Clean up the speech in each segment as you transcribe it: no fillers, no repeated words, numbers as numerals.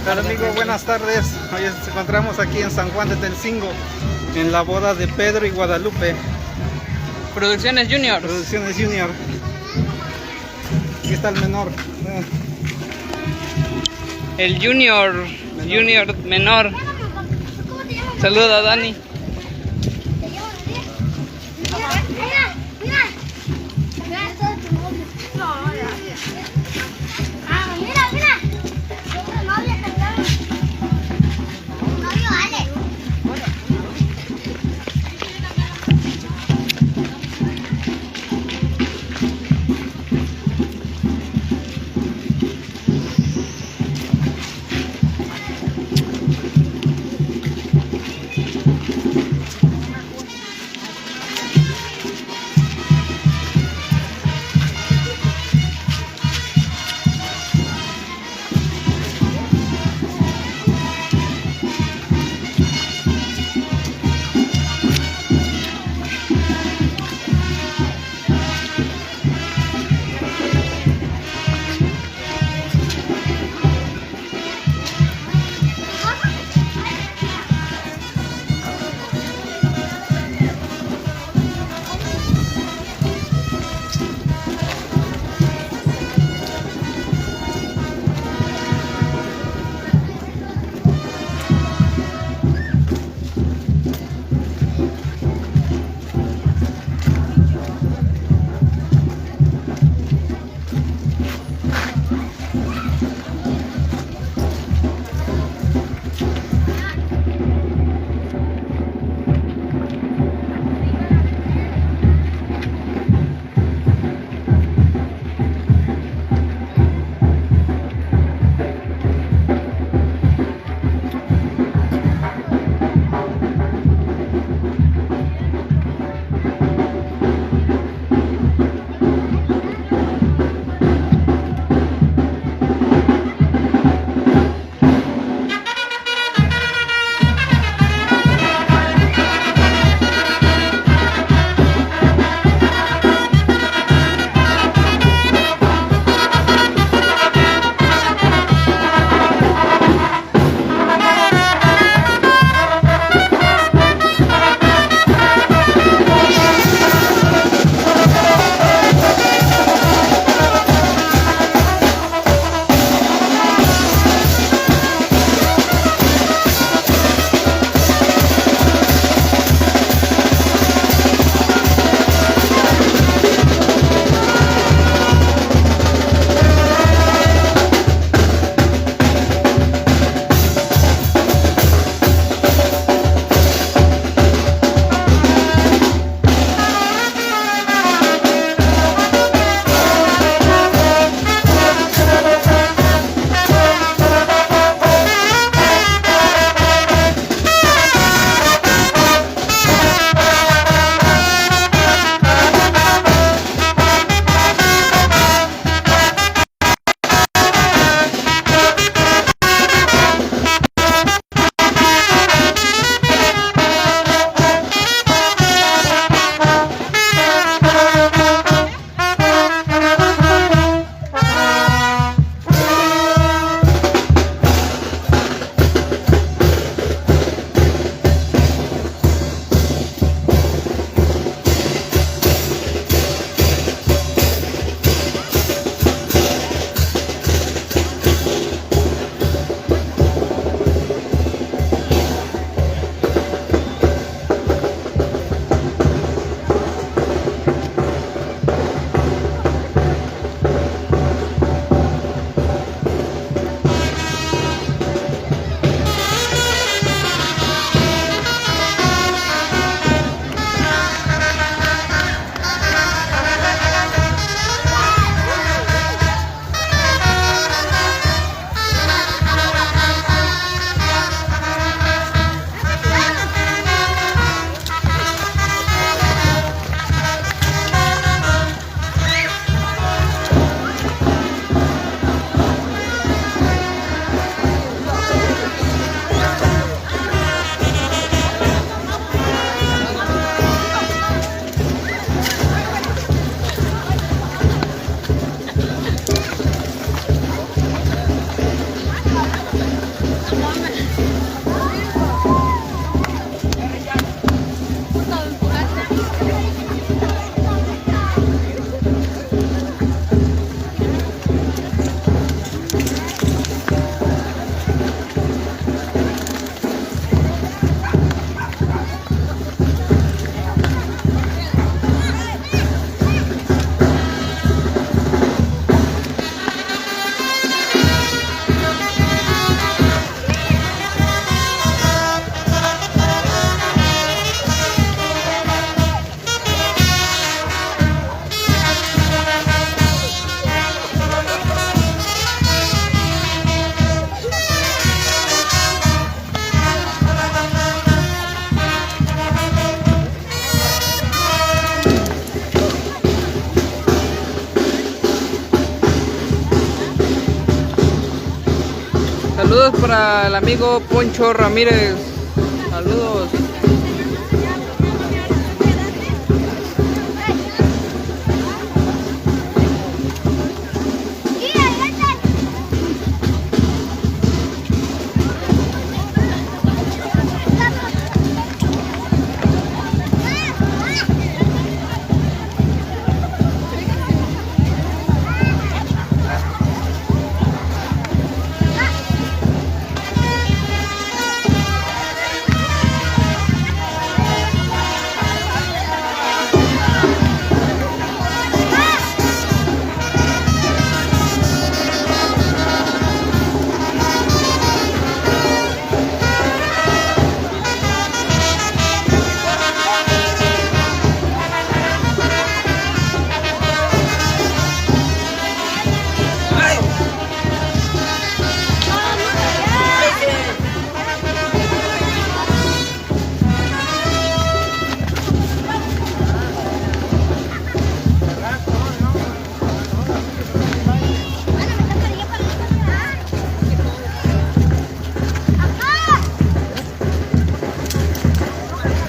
Hola amigo, buenas tardes. Hoy nos encontramos aquí en San Juan de Tencingo, en la boda de Pedro y Guadalupe. Producciones Junior. Producciones Junior. Aquí está el menor. El Junior menor. Saluda a Dani. Saludos para el amigo Poncho Ramírez. Saludos.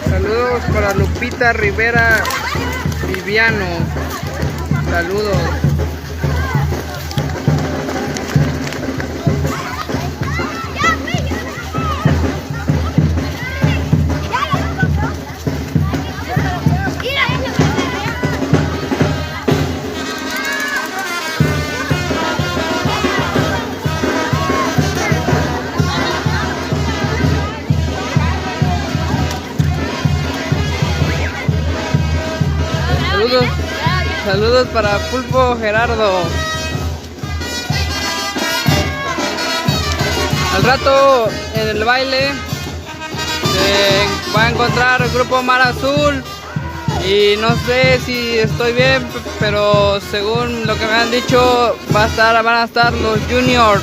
Saludos para Lupita Rivera Viviano. Saludos. Saludos, saludos para Pulpo Gerardo. Al rato en el baile se va a encontrar el grupo Mar Azul y no sé si estoy bien, pero según lo que me han dicho van a estar los Juniors.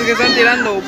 Que están tirando.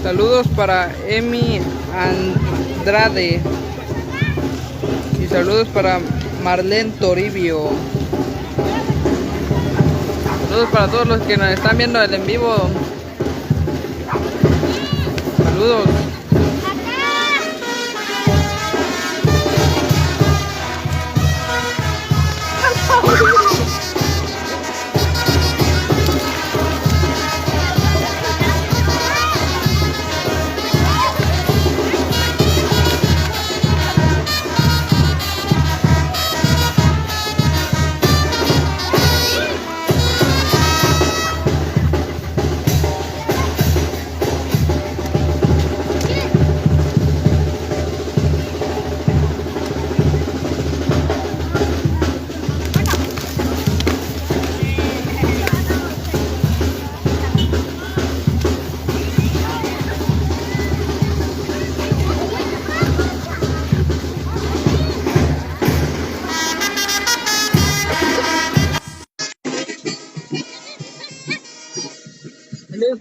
Saludos para Emi Andrade y saludos para Marlene Toribio. Saludos para todos los que nos están viendo en vivo. Saludos.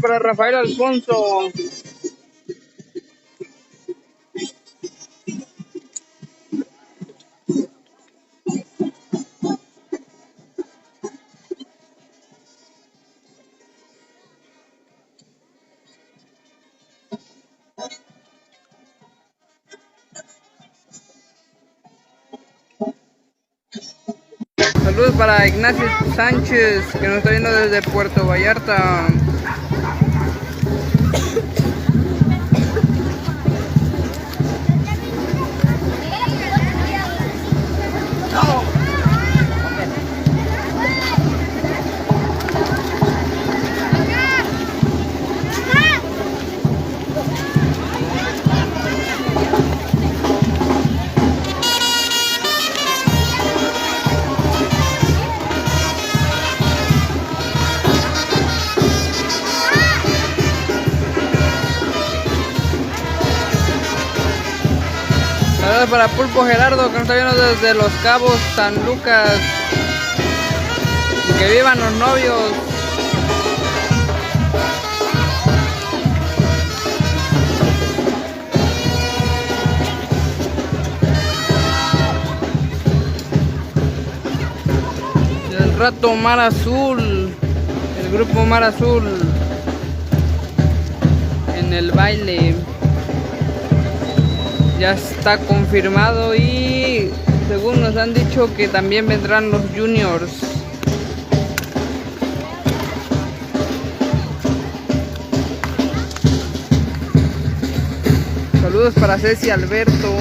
Para Rafael Alfonso. Saludos para Ignacio Sánchez, que nos está viendo desde Puerto Vallarta. Saludos para Pulpo Gerardo, que nos está viendo desde Los Cabos, San Lucas. Que vivan los novios. El rato Mar Azul, el grupo Mar Azul en el baile. Ya está confirmado y según nos han dicho que también vendrán los juniors. Saludos para Ceci Alberto.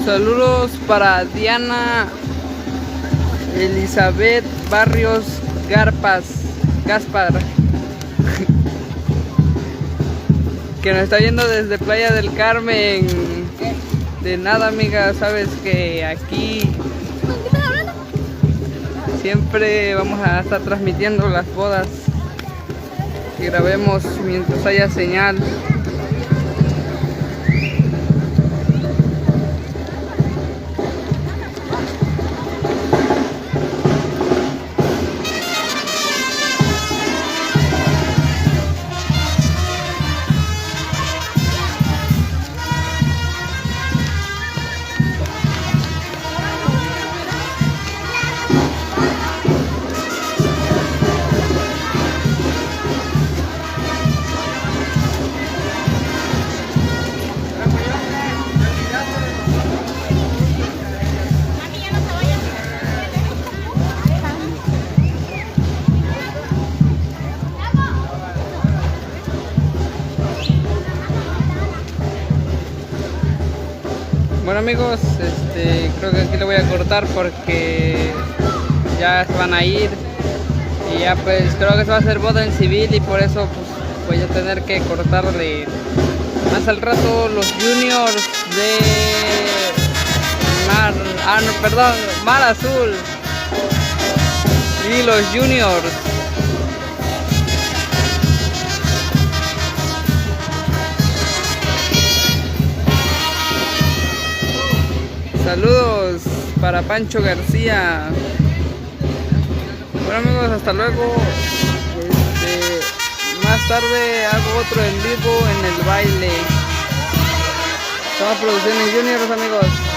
Saludos para Diana Elizabeth Barrios Gaspar, que nos está viendo desde Playa del Carmen. De nada, amiga, sabes que aquí siempre vamos a estar transmitiendo las bodas que grabemos mientras haya señal. Bueno, amigos, creo que aquí lo voy a cortar porque ya se van a ir y ya pues creo que se va a hacer boda en civil y por eso pues voy a tener que cortarle más al rato los juniors de Mar Azul y los juniors. Saludos para Pancho García. Bueno, amigos, hasta luego. Más tarde hago otro en vivo en el baile. Estamos produciendo Juniors, amigos.